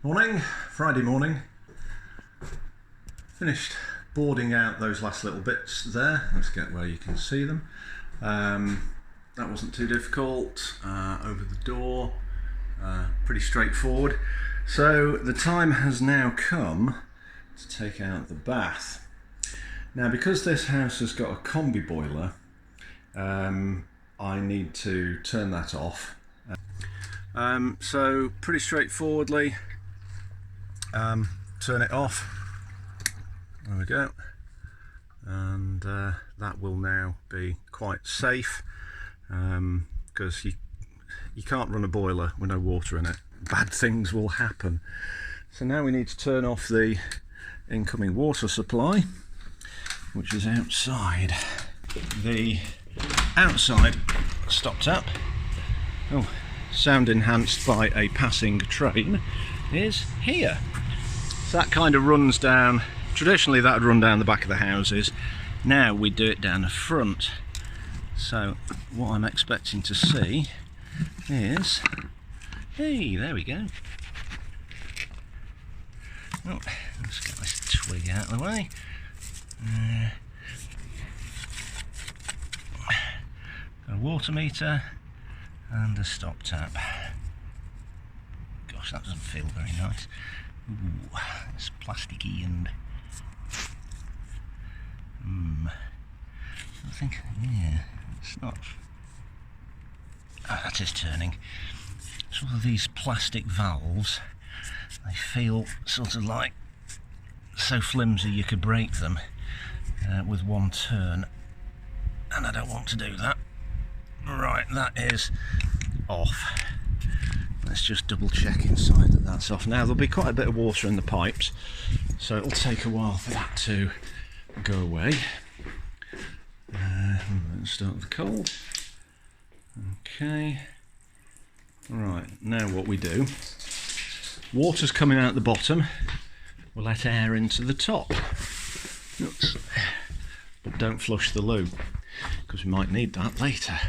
Morning, Friday morning. Finished boarding out those last little bits there. Let's get where you can see them. That wasn't too difficult. Over the door, pretty straightforward. So the time has now come to take out the bath. Now, because this house has got a combi boiler, I need to turn that off. So pretty straightforwardly, turn it off. There we go. And that will now be quite safe, because you can't run a boiler with no water in it. Bad things will happen. So now we need to turn off the incoming water supply, which is outside. The outside stop tap, sound enhanced by a passing train, is here. So that kind of runs down. Traditionally that would run down the back of the houses. Now we do it down the front. So what I'm expecting to see is, hey, there we go. Oh, let's get this twig out of the way. Got a water meter and a stop tap. Gosh, that doesn't feel very nice. Ooh, it's plasticky and I think, yeah, it's not. That is turning. Sort of these plastic valves, they feel sort of like so flimsy you could break them with one turn, and I don't want to do that. Right, that is off. Let's just double check inside that that's off. Now there'll be quite a bit of water in the pipes, so it'll take a while for that to go away. Let's start with the cold. Okay. Right, now what we do, water's coming out the bottom, we'll let air into the top. Oops. But don't flush the loo, because we might need that later.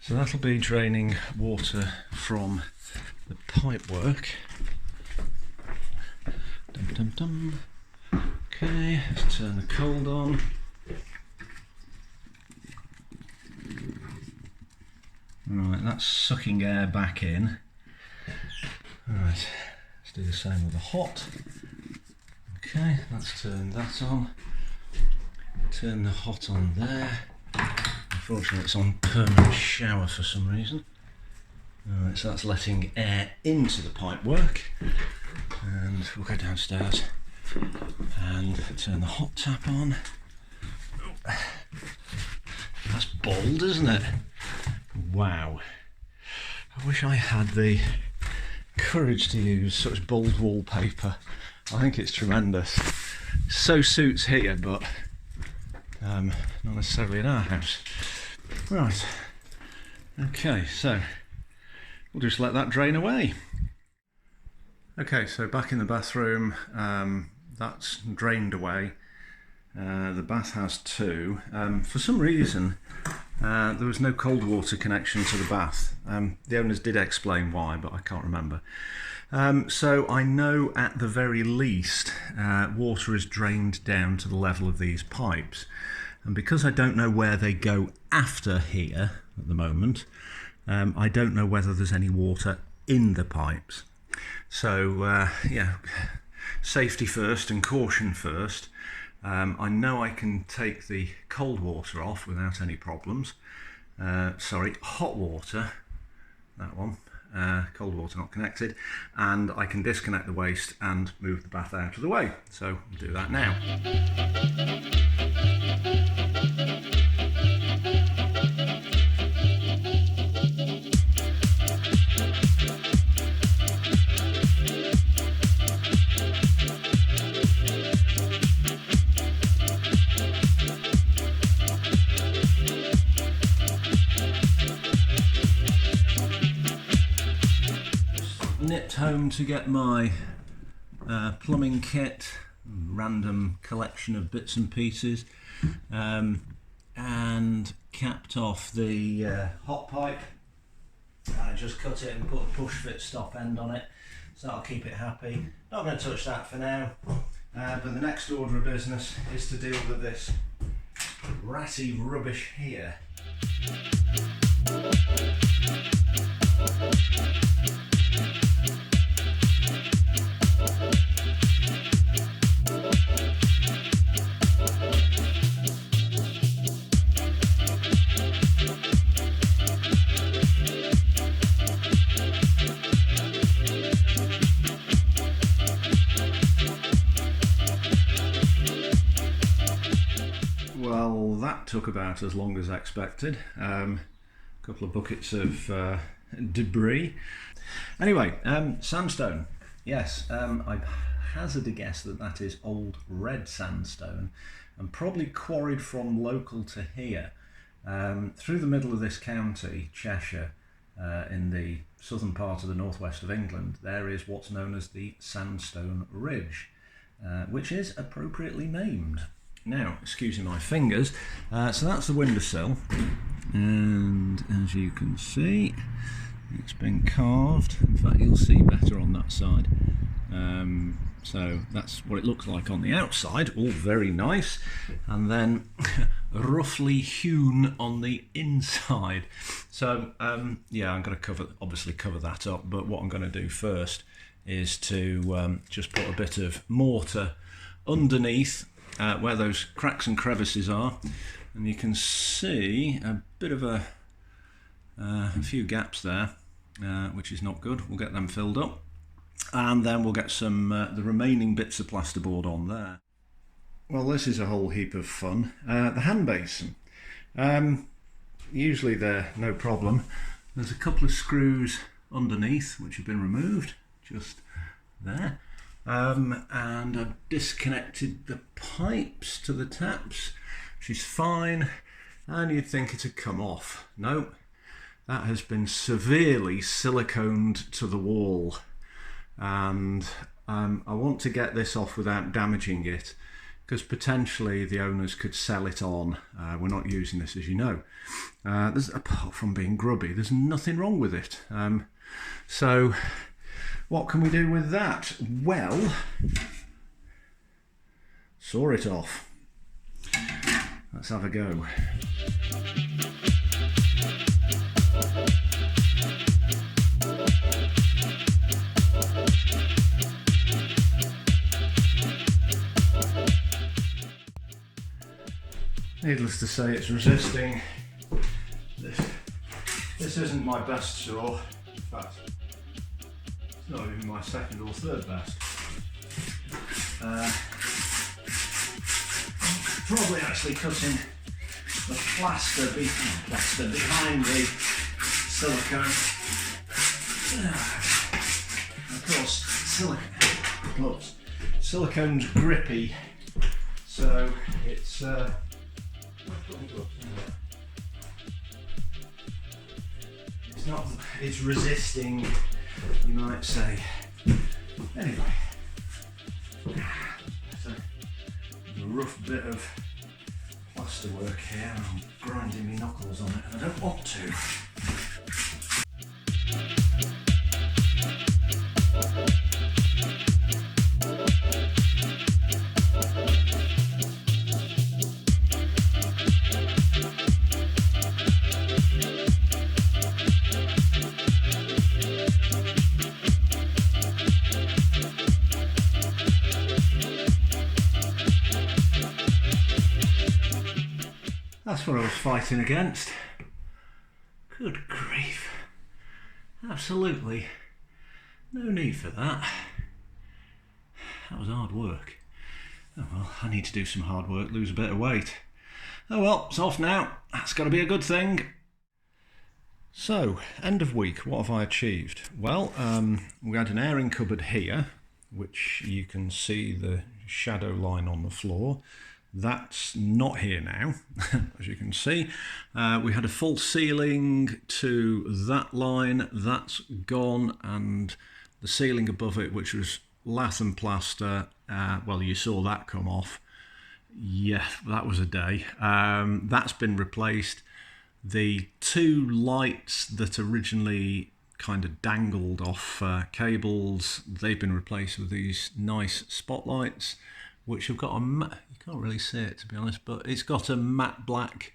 So that'll be draining water from the pipework. Dum dum dum. Okay, let's turn the cold on. Right, that's sucking air back in. Right, let's do the same with the hot. Okay, let's turn that on. Turn the hot on there. Unfortunately, it's on permanent shower for some reason. Alright, so that's letting air into the pipework. And we'll go downstairs and turn the hot tap on. That's bold, isn't it? Wow. I wish I had the courage to use such bold wallpaper. I think it's tremendous. So suits here, but not necessarily in our house. Right. Okay, so we'll just let that drain away. Okay, so back in the bathroom, that's drained away. The bath has two. For some reason, there was no cold water connection to the bath. The owners did explain why, but I can't remember. So I know at the very least water is drained down to the level of these pipes. And because I don't know where they go after here at the moment, I don't know whether there's any water in the pipes. So yeah, safety first and caution first. I know I can take the cold water off without any problems. Sorry, hot water, that one, cold water not connected, and I can disconnect the waste and move the bath out of the way. So we'll do that now. Nipped home to get my plumbing kit, random collection of bits and pieces, and capped off the hot pipe. I just cut it and put a push fit stop end on it, so that'll keep it happy. Not going to touch that for now, but the next order of business is to deal with this ratty rubbish here. Well, that took about as long as expected. A couple of buckets of debris. Anyway, sandstone. Yes, I hazard a guess that that is old red sandstone, and probably quarried from local to here. Through the middle of this county, Cheshire, in the southern part of the northwest of England, there is what's known as the Sandstone Ridge, which is appropriately named. Now, excuse my fingers, so that's the windowsill, and as you can see, it's been carved. In fact, you'll see better on that side. So that's what it looks like on the outside, all very nice, and then roughly hewn on the inside. So yeah, I'm going to obviously cover that up, but what I'm going to do first is to just put a bit of mortar underneath where those cracks and crevices are, and you can see a bit of a few gaps there, which is not good. We'll get them filled up, and then we'll get some the remaining bits of plasterboard on there. Well, this is a whole heap of fun. The hand basin. Usually they're no problem. There's a couple of screws underneath which have been removed, just there. And I've disconnected the pipes to the taps, which is fine, and you'd think it had come off. No, that has been severely siliconed to the wall, and I want to get this off without damaging it, because potentially the owners could sell it on. We're not using this, as you know. Apart from being grubby, there's nothing wrong with it. So what can we do with that? Well, saw it off. Let's have a go. Needless to say, it's resisting. This isn't my best saw. In fact, it's not even my second or third best. Probably actually cutting the plaster behind the silicone. Of course, silicone's grippy, so it's it's resisting, you might say. Anyway, so a rough bit of plaster work here. I'm grinding my knuckles on it, and I don't want to. That's what I was fighting against. Good grief. Absolutely no need for that. That was hard work. Oh well, I need to do some hard work, lose a bit of weight. Oh well, it's off now. That's got to be a good thing. So, end of week, what have I achieved? Well, we had an airing cupboard here, which you can see the shadow line on the floor. That's not here now, as you can see. We had a full ceiling to that line, that's gone, and the ceiling above it, which was lath and plaster, well, you saw that come off. Yeah, that was a day. That's been replaced. The two lights that originally kind of dangled off cables. They've been replaced with these nice spotlights, which have got you can't really see it to be honest, but it's got a matte black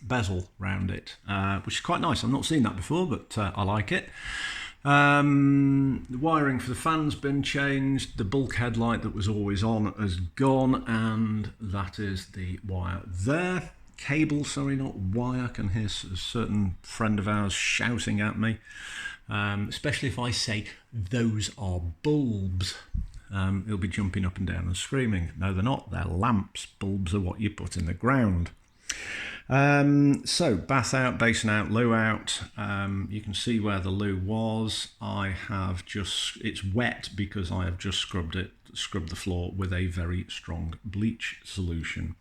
bezel round it, which is quite nice. I've not seen that before, but I like it. The wiring for the fan's been changed. The bulkhead light that was always on has gone, and that is the wire there. Cable, sorry, not wire. I can hear a certain friend of ours shouting at me, especially if I say those are bulbs. He'll be jumping up and down and screaming. No, they're not. They're lamps. Bulbs are what you put in the ground. So bath out, basin out, loo out. You can see where the loo was. It's wet because I have just scrubbed the floor with a very strong bleach solution.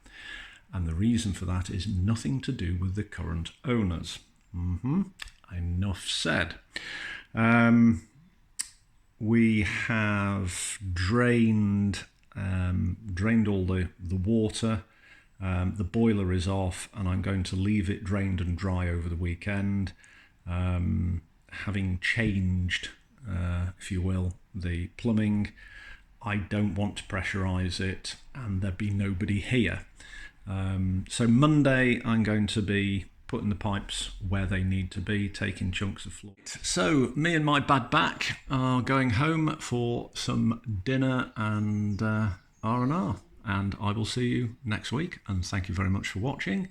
And the reason for that is nothing to do with the current owners. Enough said. We have drained all the water. The boiler is off, and I'm going to leave it drained and dry over the weekend. Having changed, if you will, the plumbing, I don't want to pressurise it, and there be nobody here. So Monday I'm going to be putting the pipes where they need to be, taking chunks of floor. So me and my bad back are going home for some dinner and R&R. And I will see you next week, and thank you very much for watching.